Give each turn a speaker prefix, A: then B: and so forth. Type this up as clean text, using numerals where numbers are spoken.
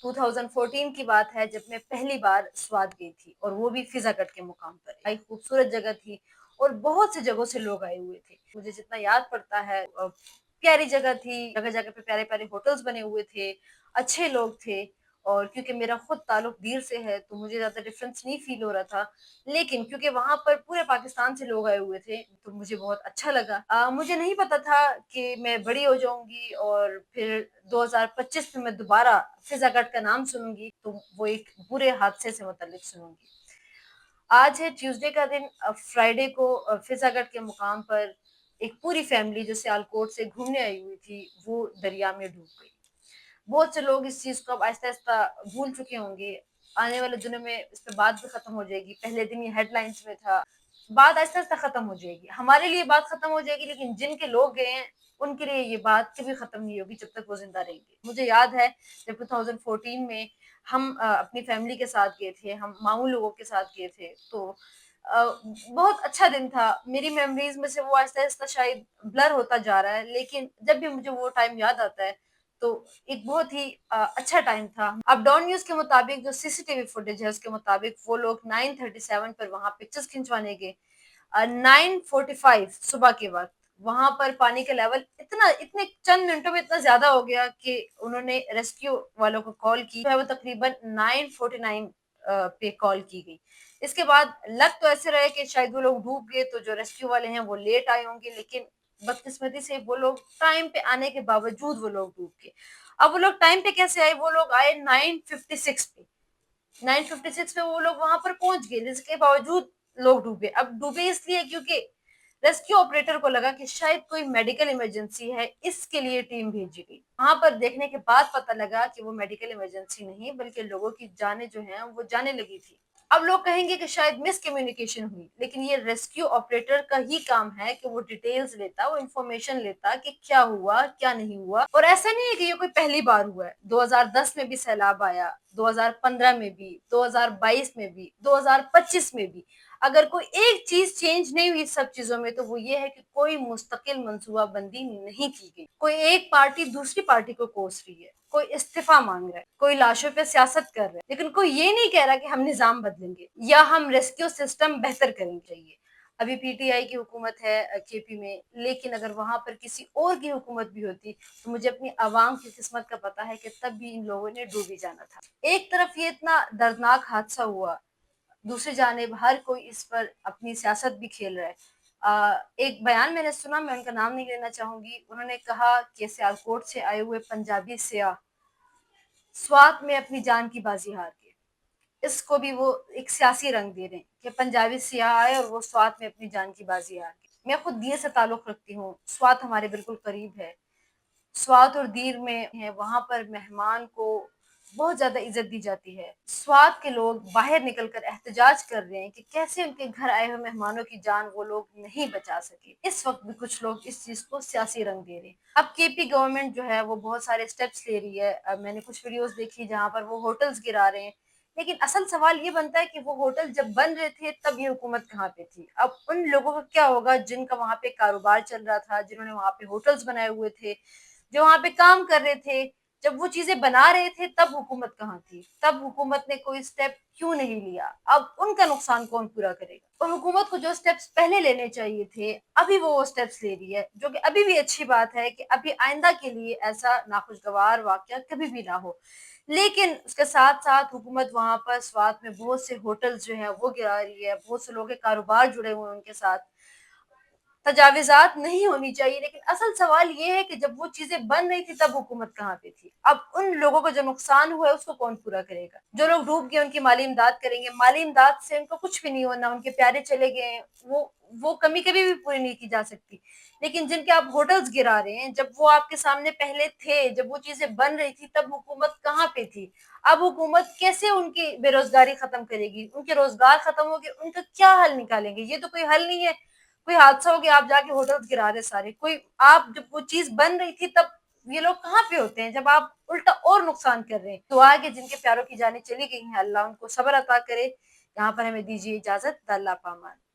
A: 2014 کی بات ہے جب میں پہلی بار سوات گئی تھی، اور وہ بھی فضا گڑھ کے مقام پر ایک خوبصورت جگہ تھی، اور بہت سی جگہوں سے لوگ آئے ہوئے تھے۔ مجھے جتنا یاد پڑتا ہے پیاری جگہ تھی، جگہ جگہ پہ پیارے پیارے ہوٹلز بنے ہوئے تھے، اچھے لوگ تھے، اور کیونکہ میرا خود تعلق دیر سے ہے تو مجھے زیادہ ڈفرینس نہیں فیل ہو رہا تھا، لیکن کیونکہ وہاں پر پورے پاکستان سے لوگ آئے ہوئے تھے تو مجھے بہت اچھا لگا۔ مجھے نہیں پتا تھا کہ میں بڑی ہو جاؤں گی اور پھر 2025 میں دوبارہ فضا گڑھ کا نام سنوں گی تو وہ ایک برے حادثے سے متعلق سنوں گی۔ آج ہے ٹیوزڈے کا دن۔ فرائیڈے کو فضا گڑھ کے مقام پر ایک پوری فیملی جو سیالکوٹ سے گھومنے آئی ہوئی تھی وہ دریا میں ڈوب گئی۔ بہت سے لوگ اس چیز کو اب آہستہ آہستہ بھول چکے ہوں گے، آنے والے دنوں میں اس پہ بات بھی ختم ہو جائے گی۔ پہلے دن یہ ہیڈ لائنز میں تھا، بات آہستہ آہستہ ختم ہو جائے گی، ہمارے لیے بات ختم ہو جائے گی، لیکن جن کے لوگ گئے ہیں ان کے لیے یہ بات کبھی ختم نہیں ہوگی جب تک وہ زندہ رہیں گے۔ مجھے یاد ہے جب 2014 میں ہم اپنی فیملی کے ساتھ گئے تھے، ہم ماموں لوگوں کے ساتھ گئے تھے، تو بہت اچھا دن تھا۔ میری میموریز میں سے وہ آہستہ آہستہ شاید بلر ہوتا جا رہا ہے، لیکن جب بھی مجھے وہ ٹائم یاد آتا ہے تو ایک بہت ہی اچھا ٹائم تھا۔ اب ڈان نیوز کے مطابق جو سی سی ٹی وی فوٹیج ہے اس کے مطابق وہ لوگ 9:37 پر وہاں پکچرز کھنچوانے گئے، 9:45 صبح کے وقت وہاں پر پانی کا لیول اتنے چند منٹوں میں اتنا زیادہ ہو گیا کہ انہوں نے ریسکیو والوں کو کال کی ہے، وہ تقریباً 9:49 پہ کال کی گئی۔ اس کے بعد لگ تو ایسے رہے کہ شاید وہ لوگ ڈوب گئے تو جو ریسکیو والے ہیں وہ لیٹ آئے ہوں گے، لیکن بدقسمتی سے وہ لوگ ٹائم پہ آنے کے باوجود وہ لوگ ڈوب گئے۔ اب وہ لوگ ٹائم پہ کیسے آئے؟ وہ لوگ آئے 9:56 پہ، 9:56 پہ وہ لوگ وہاں پر پہنچ گئے، جس کے باوجود لوگ ڈوبے۔ اب ڈوبے اس لیے کیونکہ ریسکیو آپریٹر کو لگا کہ شاید کوئی میڈیکل ایمرجنسی ہے، اس کے لیے ٹیم بھیجی گئی۔ وہاں پر دیکھنے کے بعد پتہ لگا کہ وہ میڈیکل ایمرجنسی نہیں بلکہ لوگوں کی جانیں جو ہیں وہ جانے لگی تھی۔ اب لوگ کہیں گے کہ شاید مس کمیونیکیشن ہوئی، لیکن یہ ریسکیو آپریٹر کا ہی کام ہے کہ وہ ڈیٹیلز لیتا، وہ انفارمیشن لیتا کہ کیا ہوا کیا نہیں ہوا۔ اور ایسا نہیں ہے کہ یہ کوئی پہلی بار ہوا ہے، 2010 میں بھی سیلاب آیا، 2015 میں بھی، 2022 میں بھی، 2025 میں بھی۔ اگر کوئی ایک چیز چینج نہیں ہوئی سب چیزوں میں تو وہ یہ ہے کہ کوئی مستقل منصوبہ بندی نہیں کی گئی۔ کوئی ایک پارٹی دوسری پارٹی کو کوس رہی ہے، کوئی استعفیٰ مانگ رہا ہے، کوئی لاشوں پہ سیاست کر رہا ہے، لیکن کوئی یہ نہیں کہہ رہا کہ ہم نظام بدلیں گے یا ہم ریسکیو سسٹم بہتر کریں چاہیے۔ ابھی پی ٹی آئی کی حکومت ہے کے پی میں، لیکن اگر وہاں پر کسی اور کی حکومت بھی ہوتی تو مجھے اپنی عوام کی قسمت کا پتا ہے کہ تب بھی ان لوگوں نے ڈوب ہی جانا تھا۔ ایک طرف یہ اتنا دردناک حادثہ ہوا، دوسری جانب ہر کوئی اس پر اپنی سیاست بھی کھیل رہا ہے۔ ایک بیان میں نے سنا، میں ان کا نام نہیں لینا چاہوں گی، انہوں نے کہا کہ سیالکوٹ سے آئے ہوئے پنجابی سیاح سوات میں اپنی جان کی بازی ہار گئے۔ اس کو بھی وہ ایک سیاسی رنگ دے رہے ہیں کہ پنجابی سیاح آئے اور وہ سوات میں اپنی جان کی بازی ہار گئے۔ میں خود دیر سے تعلق رکھتی ہوں، سوات ہمارے بالکل قریب ہے، سوات اور دیر میں ہے، وہاں پر مہمان کو بہت زیادہ عزت دی جاتی ہے۔ سوات کے لوگ باہر نکل کر احتجاج کر رہے ہیں کہ کیسے ان کے گھر آئے ہوئے مہمانوں کی جان وہ لوگ نہیں بچا سکے۔ اس وقت بھی کچھ لوگ اس چیز کو سیاسی رنگ دے رہے ہیں۔ اب کے پی گورنمنٹ جو ہے وہ بہت سارے سٹیپس لے رہی ہے۔ اب میں نے کچھ ویڈیوز دیکھی جہاں پر وہ ہوٹلز گرا رہے ہیں، لیکن اصل سوال یہ بنتا ہے کہ وہ ہوٹل جب بن رہے تھے تب یہ حکومت کہاں پہ تھی؟ اب ان لوگوں کا کیا ہوگا جن کا وہاں پہ کاروبار چل رہا تھا، جنہوں نے وہاں پہ ہوٹلز بنائے ہوئے تھے، جو وہاں پہ کام کر رہے تھے؟ جب وہ چیزیں بنا رہے تھے تب حکومت کہاں تھی؟ تب حکومت نے کوئی سٹیپ کیوں نہیں لیا؟ اب ان کا نقصان کون پورا کرے گا؟ اور حکومت کو جو سٹیپس پہلے لینے چاہیے تھے ابھی وہ سٹیپس لے رہی ہے، جو کہ ابھی بھی اچھی بات ہے کہ ابھی آئندہ کے لیے ایسا ناخوشگوار واقعہ کبھی بھی نہ ہو۔ لیکن اس کے ساتھ ساتھ حکومت وہاں پر سوات میں بہت سے ہوٹلز جو ہیں وہ گرا رہی ہے، بہت سے لوگوں کے کاروبار جڑے ہوئے ہیں ان کے ساتھ۔ تجاوزات نہیں ہونی چاہیے، لیکن اصل سوال یہ ہے کہ جب وہ چیزیں بن رہی تھی تب حکومت کہاں پہ تھی؟ اب ان لوگوں کو جو نقصان ہوا ہے اس کو کون پورا کرے گا؟ جو لوگ ڈوب گئے ان کی مالی امداد کریں گے، مالی امداد سے ان کو کچھ بھی نہیں ہونا، ان کے پیارے چلے گئے ہیں، وہ کمی کبھی بھی پوری نہیں کی جا سکتی۔ لیکن جن کے آپ ہوٹلز گرا رہے ہیں، جب وہ آپ کے سامنے پہلے تھے، جب وہ چیزیں بن رہی تھی تب حکومت کہاں پہ تھی؟ اب حکومت کیسے ان کی بے روزگاری ختم کرے گی؟ ان کے روزگار ختم ہو گئے، ان کا کیا حل نکالیں گے؟ یہ تو کوئی حل نہیں ہے۔ کوئی حادثہ ہو گیا آپ جا کے ہوٹلز گرا رہے سارے، کوئی آپ جب وہ چیز بن رہی تھی تب یہ لوگ کہاں پہ ہوتے ہیں جب آپ الٹا اور نقصان کر رہے ہیں؟ دعا ہے کہ جن کے پیاروں کی جانیں چلی گئی ہیں اللہ ان کو صبر عطا کرے۔ یہاں پر ہمیں دیجیے اجازت، اللہ پامان۔